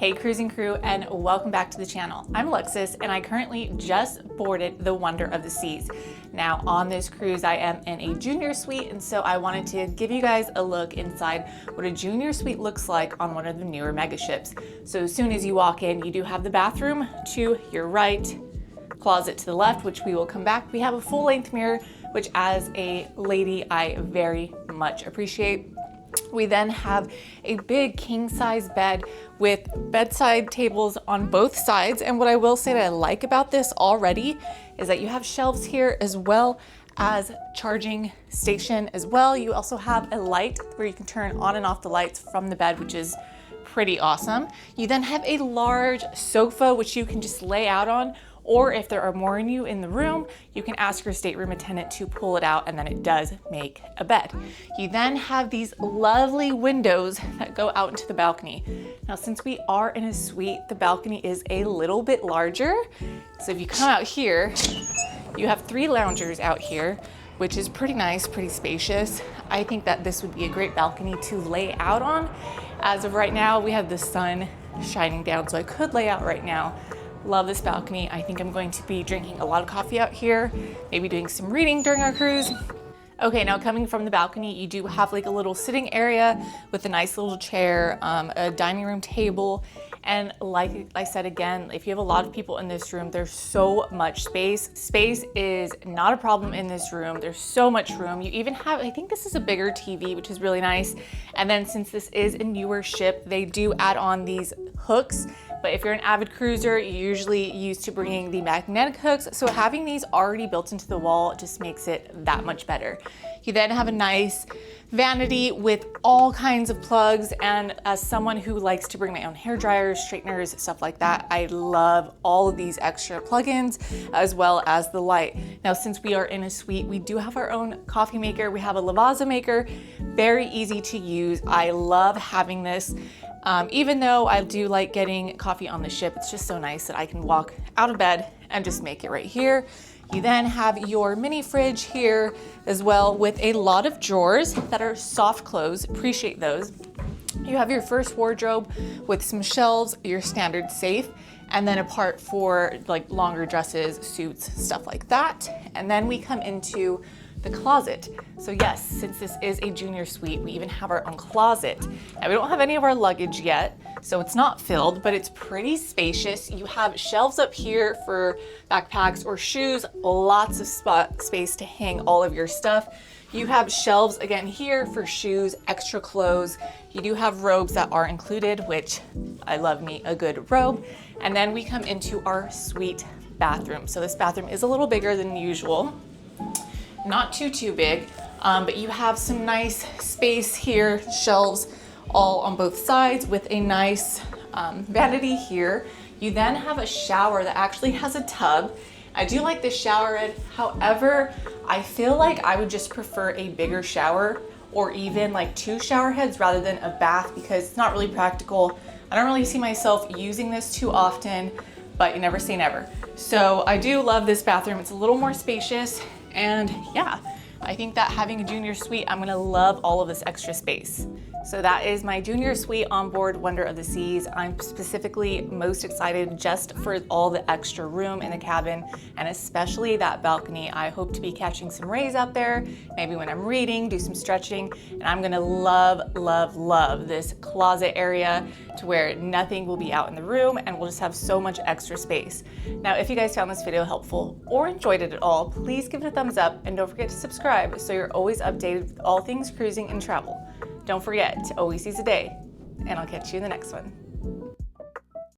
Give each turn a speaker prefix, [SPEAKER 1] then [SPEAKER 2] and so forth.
[SPEAKER 1] Hey cruising crew, and welcome back to the channel. I'm Alexis and I currently just boarded the Wonder of the Seas. Now on this cruise I am in a junior suite, and so I wanted to give you guys a look inside what a junior suite looks like on one of the newer mega ships. So as soon as you walk in, you do have the bathroom to your right, closet to the left, which we will come back. We have a full length mirror, which as a lady I very much appreciate. We then have a big king size bed with bedside tables on both sides. And what I will say that I like about this already is that you have shelves here as well as charging station as well. You also have a light where you can turn on and off the lights from the bed, which is pretty awesome. You then have a large sofa, which you can just lay out on, or if there are more in you in the room, you can ask your stateroom attendant to pull it out, and then it does make a bed. You then have these lovely windows that go out into the balcony. Now, since we are in a suite, the balcony is a little bit larger. So if you come out here, you have 3 loungers out here, which is pretty nice, pretty spacious. I think that this would be a great balcony to lay out on. As of right now, we have the sun shining down, so I could lay out right now. Love this balcony. I think I'm going to be drinking a lot of coffee out here, maybe doing some reading during our cruise. Okay, now coming from the balcony, you do have like a little sitting area with a nice little chair, a dining room table. And like I said again, if you have a lot of people in this room, there's so much space. Space is not a problem in this room. There's so much room. You even have, I think this is a bigger TV, which is really nice. And then since this is a newer ship, they do add on these hooks. But if you're an avid cruiser, you're usually used to bringing the magnetic hooks. So having these already built into the wall just makes it that much better. You then have a nice vanity with all kinds of plugs. And as someone who likes to bring my own hair dryers, straighteners, stuff like that, I love all of these extra plugins as well as the light. Now, since we are in a suite, we do have our own coffee maker. We have a Lavazza maker, very easy to use. I love having this. Even though I do like getting coffee on the ship, it's just so nice that I can walk out of bed and just make it right here. You then have your mini fridge here as well with a lot of drawers that are soft close. Appreciate those. You have your first wardrobe with some shelves, your standard safe, and then a part for like longer dresses, suits, stuff like that. And then we come into the closet. So yes, since this is a junior suite, we even have our own closet. Now we don't have any of our luggage yet, so it's not filled, but it's pretty spacious. You have shelves up here for backpacks or shoes, lots of space to hang all of your stuff. You have shelves again here for shoes, extra clothes. You do have robes that are included, which I love me a good robe. And then we come into our suite bathroom. So this bathroom is a little bigger than usual. Not too big, but you have some nice space here, shelves all on both sides with a nice vanity here. You then have a shower that actually has a tub. I do like this shower head. However, I feel like I would just prefer a bigger shower or even like 2 shower heads rather than a bath, because it's not really practical. I don't really see myself using this too often, but you never say never. So I do love this bathroom. It's a little more spacious. And yeah, I think that having a junior suite, I'm gonna love all of this extra space. So that is my junior suite on board Wonder of the Seas. I'm specifically most excited just for all the extra room in the cabin, and especially that balcony. I hope to be catching some rays out there, maybe when I'm reading, do some stretching, and I'm gonna love this closet area to where nothing will be out in the room and we'll just have so much extra space. Now, if you guys found this video helpful or enjoyed it at all, please give it a thumbs up and don't forget to subscribe so you're always updated with all things cruising and travel. Don't forget to always seize the day, and I'll catch you in the next one.